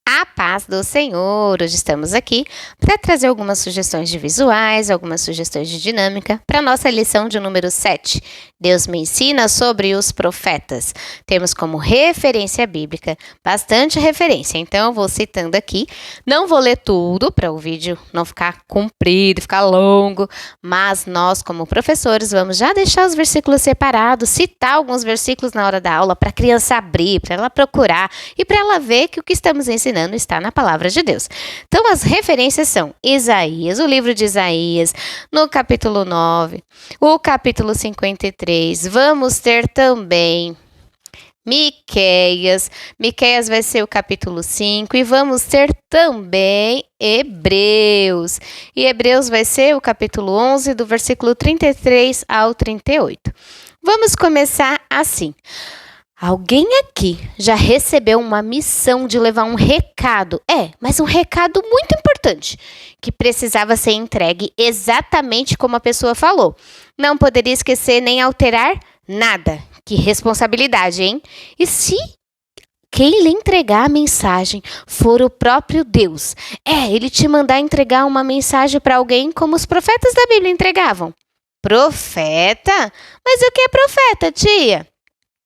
A paz do Senhor! Hoje estamos aqui para trazer algumas sugestões de visuais, algumas sugestões de dinâmica para a nossa lição de número 7. Deus me ensina sobre os profetas. Temos como referência bíblica, bastante referência, então eu vou citando aqui. Não vou ler tudo para o vídeo não ficar comprido, ficar longo, mas nós como professores vamos já deixar os versículos separados, citar alguns versículos na hora da aula para a criança abrir, para ela procurar e para ela ver que o que estamos ensinando está na palavra de Deus. Então, as referências são Isaías, o livro de Isaías, no capítulo 9, o capítulo 53. Vamos ter também Miqueias. Miqueias vai ser o capítulo 5 e vamos ter também Hebreus. E Hebreus vai ser o capítulo 11, do versículo 33 ao 38. Vamos começar assim. Alguém aqui já recebeu uma missão de levar um recado, mas um recado muito importante, que precisava ser entregue exatamente como a pessoa falou. Não poderia esquecer nem alterar nada. Que responsabilidade, hein? E se quem lhe entregar a mensagem for o próprio Deus? Ele te mandar entregar uma mensagem para alguém como os profetas da Bíblia entregavam. Profeta? Mas o que é profeta, tia?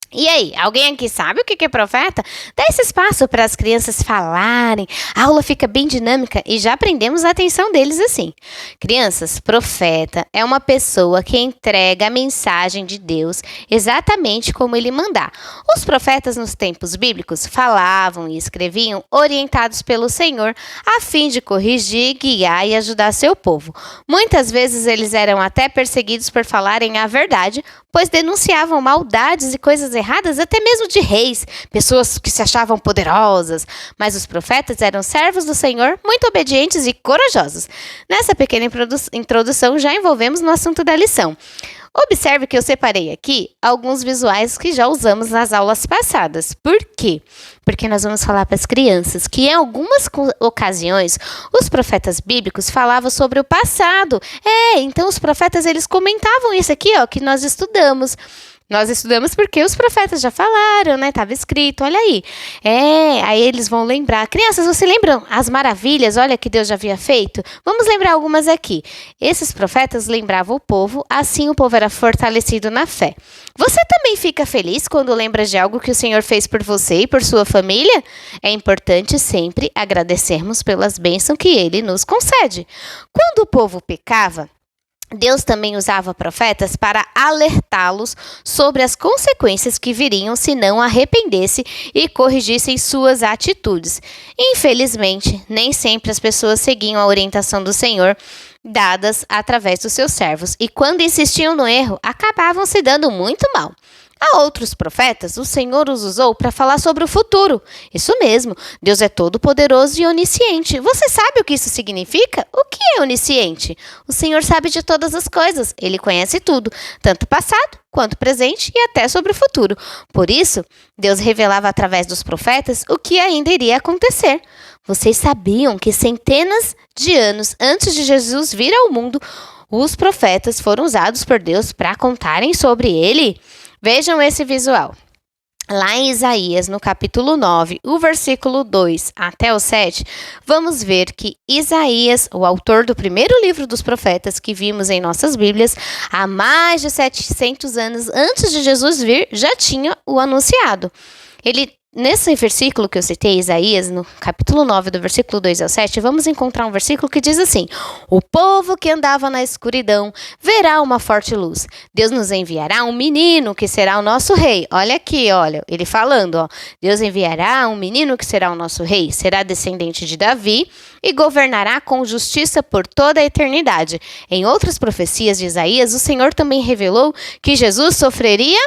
E aí, alguém aqui sabe o que é profeta? Dá esse espaço para as crianças falarem, a aula fica bem dinâmica e já prendemos a atenção deles assim. Crianças, profeta é uma pessoa que entrega a mensagem de Deus exatamente como ele mandar. Os profetas nos tempos bíblicos falavam e escreviam orientados pelo Senhor a fim de corrigir, guiar e ajudar seu povo. Muitas vezes eles eram até perseguidos por falarem a verdade, pois denunciavam maldades e coisas erradas até mesmo de reis, pessoas que se achavam poderosas. Mas os profetas eram servos do Senhor, muito obedientes e corajosos. Nessa pequena introdução já envolvemos no assunto da lição. Observe que eu separei aqui alguns visuais que já usamos nas aulas passadas. Por quê? Porque nós vamos falar para as crianças que em algumas ocasiões os profetas bíblicos falavam sobre o passado. Então os profetas eles comentavam isso aqui, que nós estudamos. Nós estudamos porque os profetas já falaram, né? Estava escrito, olha aí. Aí eles vão lembrar. Crianças, vocês lembram as maravilhas, olha, que Deus já havia feito? Vamos lembrar algumas aqui. Esses profetas lembravam o povo, assim o povo era fortalecido na fé. Você também fica feliz quando lembra de algo que o Senhor fez por você e por sua família? É importante sempre agradecermos pelas bênçãos que Ele nos concede. Quando o povo pecava, Deus também usava profetas para alertá-los sobre as consequências que viriam se não arrependesse e corrigissem suas atitudes. Infelizmente, nem sempre as pessoas seguiam a orientação do Senhor dadas através dos seus servos e quando insistiam no erro, acabavam se dando muito mal. A outros profetas, o Senhor os usou para falar sobre o futuro. Isso mesmo, Deus é todo-poderoso e onisciente. Você sabe o que isso significa? O que é onisciente? O Senhor sabe de todas as coisas. Ele conhece tudo, tanto passado quanto presente e até sobre o futuro. Por isso, Deus revelava através dos profetas o que ainda iria acontecer. Vocês sabiam que centenas de anos antes de Jesus vir ao mundo, os profetas foram usados por Deus para contarem sobre ele? Vejam esse visual. Lá em Isaías, no capítulo 9, o versículo 2 até o 7, vamos ver que Isaías, o autor do primeiro livro dos profetas que vimos em nossas Bíblias, há mais de 700 anos antes de Jesus vir, já tinha o anunciado. Nesse versículo que eu citei, Isaías, no capítulo 9, do versículo 2 ao 7, vamos encontrar um versículo que diz assim: o povo que andava na escuridão verá uma forte luz. Deus nos enviará um menino que será o nosso rei. Olha aqui, ele falando, Deus enviará um menino que será o nosso rei, será descendente de Davi e governará com justiça por toda a eternidade. Em outras profecias de Isaías, o Senhor também revelou que Jesus sofreria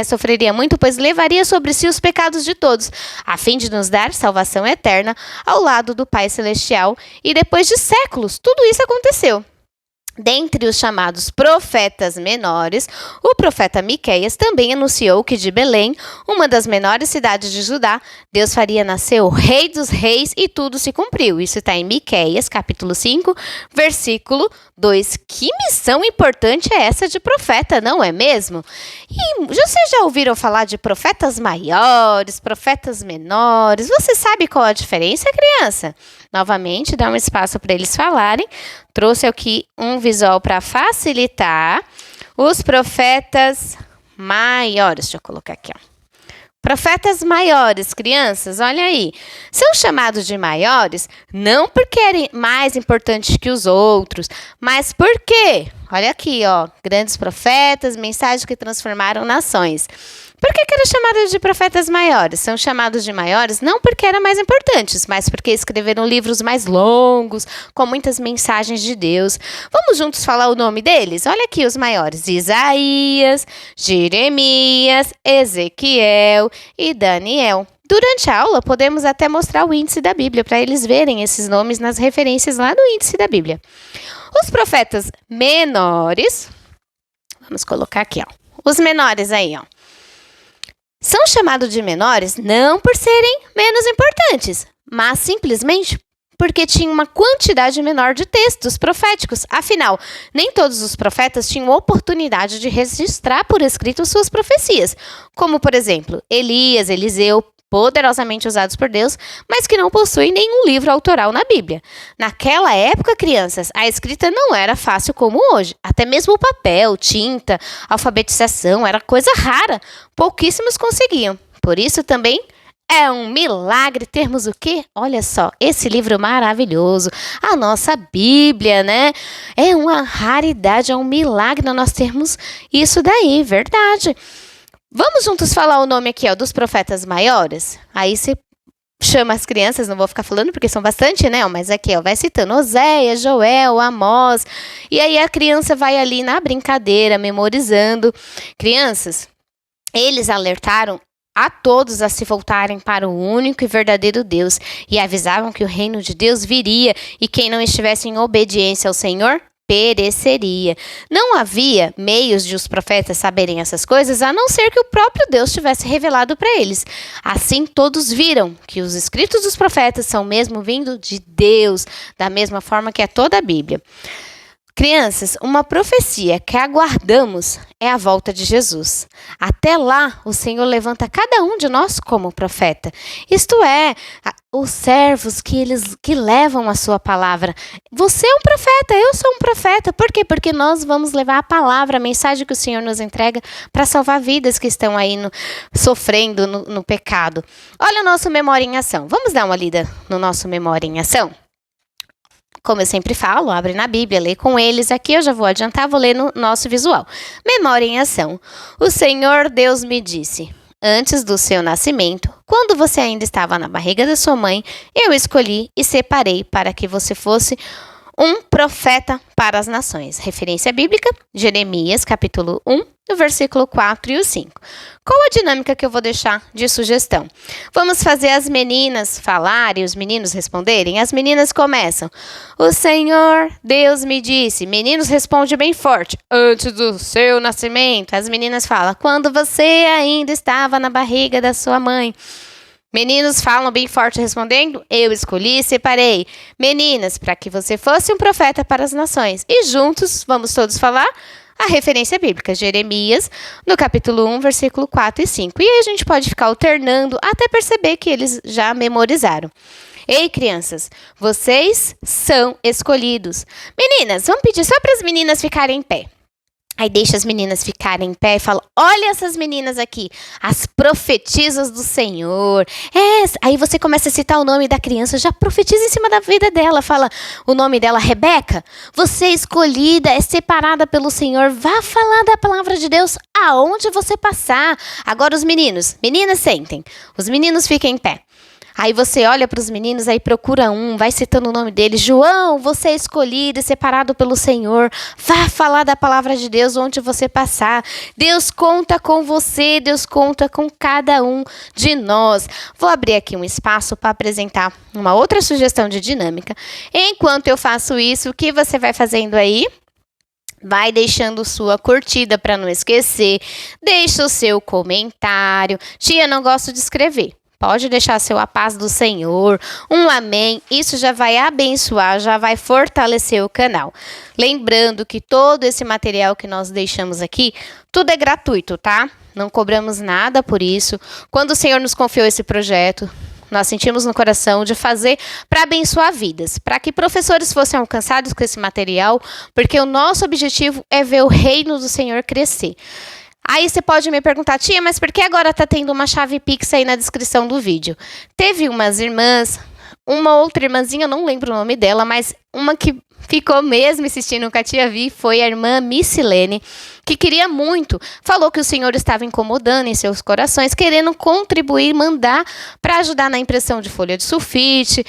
sofreria muito, pois levaria sobre si os pecados de todos, a fim de nos dar salvação eterna ao lado do Pai Celestial. E depois de séculos, tudo isso aconteceu. Dentre os chamados profetas menores, o profeta Miqueias também anunciou que de Belém, uma das menores cidades de Judá, Deus faria nascer o Rei dos Reis e tudo se cumpriu. Isso está em Miqueias, capítulo 5, versículo 2. Que missão importante é essa de profeta, não é mesmo? E vocês já ouviram falar de profetas maiores, profetas menores? Você sabe qual a diferença, criança? Novamente, dá um espaço para eles falarem. Trouxe aqui um visual para facilitar. Os profetas maiores. Deixa eu colocar aqui, ó. Profetas maiores, crianças, olha aí. São chamados de maiores não porque eram mais importantes que os outros, mas porque, olha aqui, ó, grandes profetas, mensagens que transformaram nações. Por que eram chamados de profetas maiores? São chamados de maiores não porque eram mais importantes, mas porque escreveram livros mais longos, com muitas mensagens de Deus. Vamos juntos falar o nome deles? Olha aqui os maiores: Isaías, Jeremias, Ezequiel e Daniel. Durante a aula, podemos até mostrar o índice da Bíblia, para eles verem esses nomes nas referências lá no índice da Bíblia. Os profetas menores, vamos colocar aqui, ó. Os menores aí, ó. São chamados de menores não por serem menos importantes, mas simplesmente porque tinham uma quantidade menor de textos proféticos. Afinal, nem todos os profetas tinham oportunidade de registrar por escrito suas profecias, como, por exemplo, Elias, Eliseu, poderosamente usados por Deus, mas que não possuem nenhum livro autoral na Bíblia. Naquela época, crianças, a escrita não era fácil como hoje. Até mesmo o papel, tinta, alfabetização era coisa rara. Pouquíssimos conseguiam. Por isso também é um milagre termos o quê? Olha só, esse livro maravilhoso, a nossa Bíblia, né? É uma raridade, é um milagre nós termos isso daí, verdade. Vamos juntos falar o nome aqui, ó, dos profetas maiores? Aí você chama as crianças, não vou ficar falando porque são bastante, né? Mas aqui, ó, vai citando Oséias, Joel, Amós. E aí a criança vai ali na brincadeira, memorizando. Crianças, eles alertaram a todos a se voltarem para o único e verdadeiro Deus e avisavam que o reino de Deus viria e quem não estivesse em obediência ao Senhor pereceria. Não havia meios de os profetas saberem essas coisas, a não ser que o próprio Deus tivesse revelado para eles. Assim, todos viram que os escritos dos profetas são mesmo vindo de Deus, da mesma forma que é toda a Bíblia. Crianças, uma profecia que aguardamos é a volta de Jesus. Até lá, o Senhor levanta cada um de nós como profeta. Isto é, os servos que levam a sua palavra. Você é um profeta, eu sou um profeta. Por quê? Porque nós vamos levar a palavra, a mensagem que o Senhor nos entrega para salvar vidas que estão aí sofrendo no pecado. Olha o nosso Memória em Ação. Vamos dar uma lida no nosso Memória em Ação? Como eu sempre falo, abre na Bíblia, lê com eles. Aqui eu já vou adiantar, vou ler no nosso visual. Memória em Ação. O Senhor Deus me disse: antes do seu nascimento, quando você ainda estava na barriga da sua mãe, eu escolhi e separei para que você fosse um profeta para as nações. Referência bíblica, Jeremias, capítulo 1, do versículo 4 e o 5. Qual a dinâmica que eu vou deixar de sugestão? Vamos fazer as meninas falarem e os meninos responderem? As meninas começam: o Senhor Deus me disse. Meninos respondem bem forte: antes do seu nascimento. As meninas falam: quando você ainda estava na barriga da sua mãe. Meninos falam bem forte respondendo: eu escolhi e separei. Meninas, para que você fosse um profeta para as nações. E juntos, vamos todos falar a referência bíblica, Jeremias, no capítulo 1, versículo 4 e 5. E aí a gente pode ficar alternando até perceber que eles já memorizaram. Ei, crianças, vocês são escolhidos. Meninas, vamos pedir só para as meninas ficarem em pé. Aí deixa as meninas ficarem em pé e fala: olha essas meninas aqui, as profetisas do Senhor. Aí você começa a citar o nome da criança, já profetiza em cima da vida dela. Fala o nome dela: Rebeca, você é escolhida, é separada pelo Senhor. Vá falar da palavra de Deus aonde você passar. Agora os meninos, meninas sentem, os meninos fiquem em pé. Aí você olha para os meninos, aí procura um, vai citando o nome dele. João, você é escolhido e separado pelo Senhor. Vá falar da palavra de Deus onde você passar. Deus conta com você, Deus conta com cada um de nós. Vou abrir aqui um espaço para apresentar uma outra sugestão de dinâmica. Enquanto eu faço isso, o que você vai fazendo aí? Vai deixando sua curtida para não esquecer. Deixa o seu comentário. Tia, não gosto de escrever. Pode deixar seu a paz do Senhor, um amém. Isso já vai abençoar, já vai fortalecer o canal. Lembrando que todo esse material que nós deixamos aqui, tudo é gratuito, tá? Não cobramos nada por isso. Quando o Senhor nos confiou esse projeto, nós sentimos no coração de fazer para abençoar vidas, para que professores fossem alcançados com esse material, porque o nosso objetivo é ver o reino do Senhor crescer. Aí você pode me perguntar, tia, mas por que agora está tendo uma chave Pix aí na descrição do vídeo? Teve umas irmãs, uma outra irmãzinha, eu não lembro o nome dela, mas uma que ficou mesmo insistindo com a tia Vi foi a irmã Missilene, que queria muito, falou que o Senhor estava incomodando em seus corações, querendo contribuir, mandar para ajudar na impressão de folha de sulfite.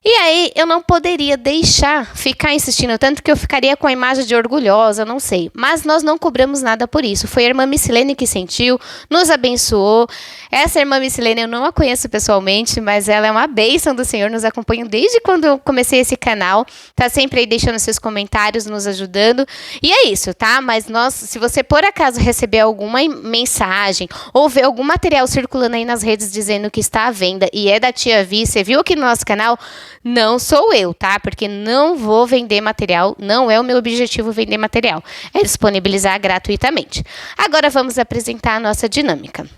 E aí eu não poderia deixar ficar insistindo tanto que eu ficaria com a imagem de orgulhosa, não sei. Mas nós não cobramos nada por isso. Foi a irmã Missilene que sentiu, nos abençoou. Essa irmã Missilene eu não a conheço pessoalmente, mas ela é uma bênção do Senhor, nos acompanha desde quando eu comecei esse canal. Tá sempre aí deixando seus comentários, nos ajudando. E é isso, tá? Mas nós, se você por acaso receber alguma mensagem ou ver algum material circulando aí nas redes dizendo que está à venda e é da tia Vi, você viu aqui no nosso canal, não sou eu, tá? Porque não vou vender material, não é o meu objetivo vender material, é disponibilizar gratuitamente. Agora vamos apresentar a nossa dinâmica.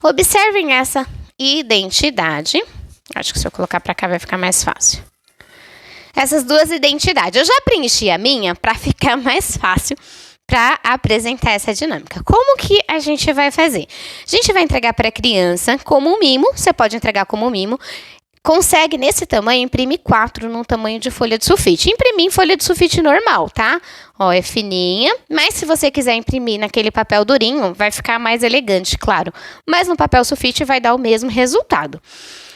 Observem essa identidade. Acho que se eu colocar para cá vai ficar mais fácil. Essas duas identidades. Eu já preenchi a minha para ficar mais fácil para apresentar essa dinâmica. Como que a gente vai fazer? A gente vai entregar para a criança como um mimo, você pode entregar como um mimo. Consegue, nesse tamanho, imprimir 4 no tamanho de folha de sulfite. Imprimir em folha de sulfite normal, tá? Ó, é fininha, mas se você quiser imprimir naquele papel durinho, vai ficar mais elegante, claro. Mas no papel sulfite vai dar o mesmo resultado.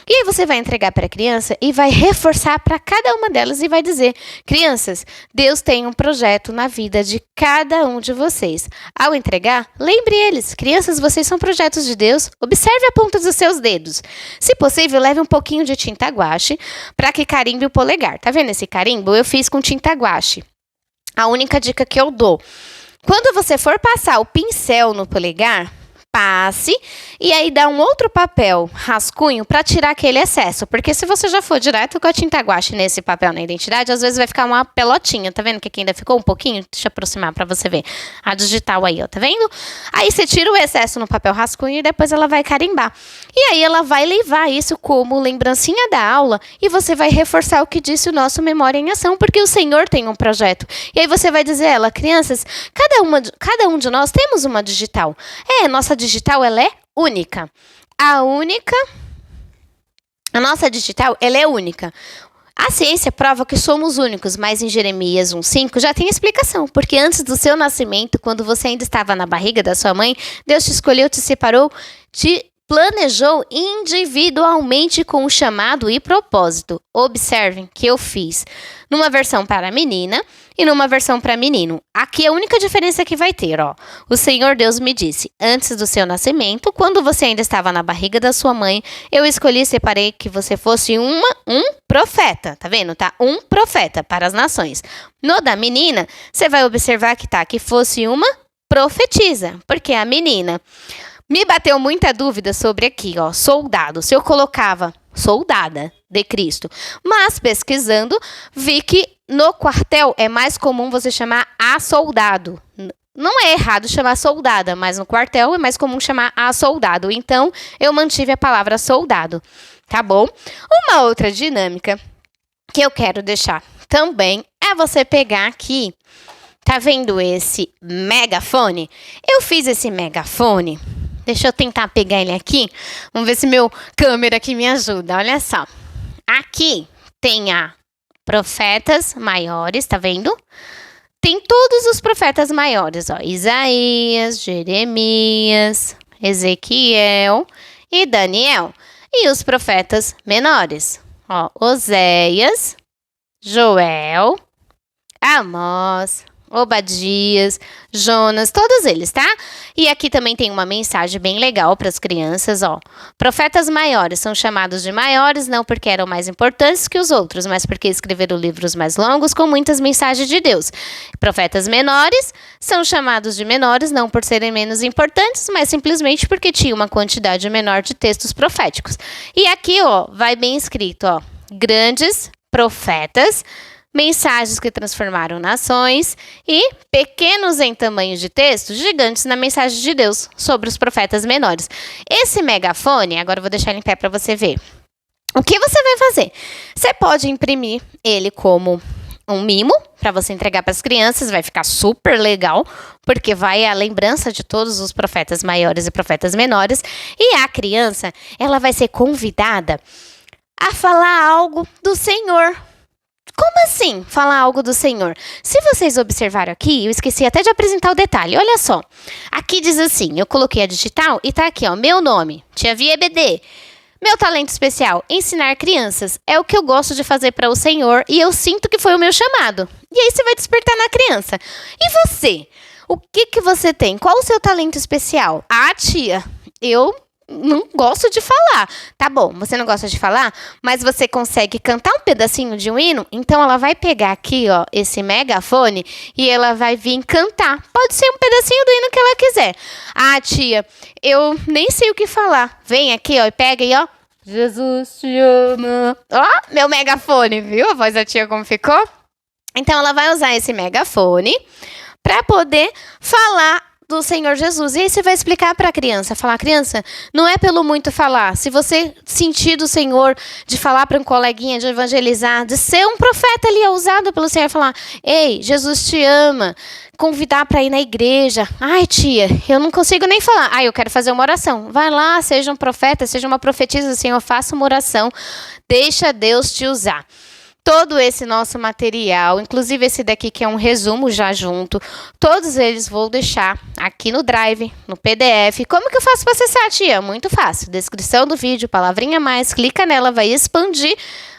E aí você vai entregar para a criança e vai reforçar para cada uma delas e vai dizer: crianças, Deus tem um projeto na vida de cada um de vocês. Ao entregar, lembre eles: crianças, vocês são projetos de Deus. Observe a ponta dos seus dedos. Se possível, leve um pouquinho de tinta guache para que carimbe o polegar. Tá vendo esse carimbo? Eu fiz com tinta guache. A única dica que eu dou: quando você for passar o pincel no polegar, passe e aí dá um outro papel rascunho para tirar aquele excesso, porque se você já for direto com a tinta guache nesse papel na identidade, às vezes vai ficar uma pelotinha, tá vendo que aqui ainda ficou um pouquinho? Deixa eu aproximar para você ver a digital aí, ó, tá vendo? Aí você tira o excesso no papel rascunho e depois ela vai carimbar. E aí ela vai levar isso como lembrancinha da aula e você vai reforçar o que disse o nosso Memória em Ação, porque o Senhor tem um projeto. E aí você vai dizer a ela: crianças, cada um de nós temos uma digital. Nossa digital, ela é única. A nossa digital, ela é única. A ciência prova que somos únicos, mas em Jeremias 1,5 já tem explicação. Porque antes do seu nascimento, quando você ainda estava na barriga da sua mãe, Deus te escolheu, te separou, te planejou individualmente com um chamado e propósito. Observem que eu fiz numa versão para menina e numa versão para menino. Aqui é a única diferença que vai ter, ó. O Senhor Deus me disse: antes do seu nascimento, quando você ainda estava na barriga da sua mãe, eu escolhi e separei que você fosse um profeta. Tá vendo? Tá? Um profeta para as nações. No da menina, você vai observar que tá que fosse uma profetisa, porque a menina me bateu muita dúvida sobre aqui, ó, soldado. Se eu colocava soldada de Cristo. Mas pesquisando, vi que no quartel é mais comum você chamar a soldado. Não é errado chamar soldada, mas no quartel é mais comum chamar a soldado. Então, eu mantive a palavra soldado, tá bom? Uma outra dinâmica que eu quero deixar também é você pegar aqui, tá vendo esse megafone? Eu fiz esse megafone. Deixa eu tentar pegar ele aqui. Vamos ver se meu câmera aqui me ajuda. Olha só. Aqui tem a profetas maiores, tá vendo? Tem todos os profetas maiores, ó. Isaías, Jeremias, Ezequiel e Daniel. E os profetas menores, ó. Oséias, Joel, Amós, Obadias, Jonas, todos eles, tá? E aqui também tem uma mensagem bem legal para as crianças, ó. Profetas maiores são chamados de maiores não porque eram mais importantes que os outros, mas porque escreveram livros mais longos com muitas mensagens de Deus. Profetas menores são chamados de menores não por serem menos importantes, mas simplesmente porque tinham uma quantidade menor de textos proféticos. E aqui, ó, vai bem escrito, ó. Grandes profetas, mensagens que transformaram nações e pequenos em tamanho de texto, gigantes na mensagem de Deus sobre os profetas menores. Esse megafone, agora eu vou deixar ele em pé para você ver. O que você vai fazer? Você pode imprimir ele como um mimo para você entregar para as crianças, vai ficar super legal, porque vai a lembrança de todos os profetas maiores e profetas menores, e a criança, ela vai ser convidada a falar algo do Senhor. Como assim falar algo do Senhor? Se vocês observaram aqui, eu esqueci até de apresentar o detalhe. Olha só. Aqui diz assim, eu coloquei a digital e tá aqui, ó, meu nome, Tia Via EBD. Meu talento especial, ensinar crianças. É o que eu gosto de fazer para o Senhor e eu sinto que foi o meu chamado. E aí você vai despertar na criança. E você? O que você tem? Qual o seu talento especial? Ah, tia, eu não gosto de falar. Tá bom, você não gosta de falar, mas você consegue cantar um pedacinho de um hino? Então ela vai pegar aqui, ó, esse megafone e ela vai vir cantar. Pode ser um pedacinho do hino que ela quiser. Ah, tia, eu nem sei o que falar. Vem aqui, ó, e pega aí, ó. Jesus te ama. Ó, meu megafone, viu? A voz da tia como ficou? Então ela vai usar esse megafone para poder falar do Senhor Jesus. E aí você vai explicar para a criança, falar, criança, não é pelo muito falar. Se você sentir do Senhor de falar para um coleguinha, de evangelizar, de ser um profeta ali, usado pelo Senhor, falar, ei, Jesus te ama, convidar para ir na igreja. Ai, tia, eu não consigo nem falar. Ai, eu quero fazer uma oração. Vai lá, seja um profeta, seja uma profetisa do Senhor, faça uma oração. Deixa Deus te usar. Todo esse nosso material, inclusive esse daqui que é um resumo já junto, todos eles vou deixar aqui no Drive, no PDF. Como que eu faço para acessar, tia? Muito fácil. Descrição do vídeo, palavrinha mais, clica nela, vai expandir,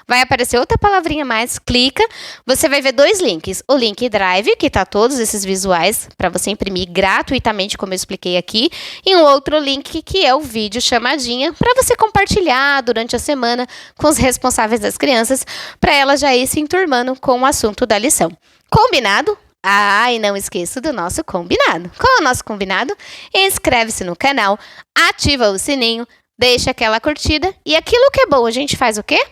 vai aparecer outra palavrinha mais, clica, você vai ver dois links. O link Drive, que tá todos esses visuais para você imprimir gratuitamente, como eu expliquei aqui, e um outro link que é o vídeo chamadinha para você compartilhar durante a semana com os responsáveis das crianças, para elas já ir se enturmando com o assunto da lição. Combinado? Ah, e não esqueça do nosso combinado. Qual é o nosso combinado? Inscreve-se no canal, ativa o sininho, deixa aquela curtida e aquilo que é bom a gente faz o quê?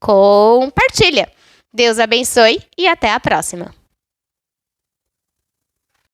Compartilha. Deus abençoe e até a próxima.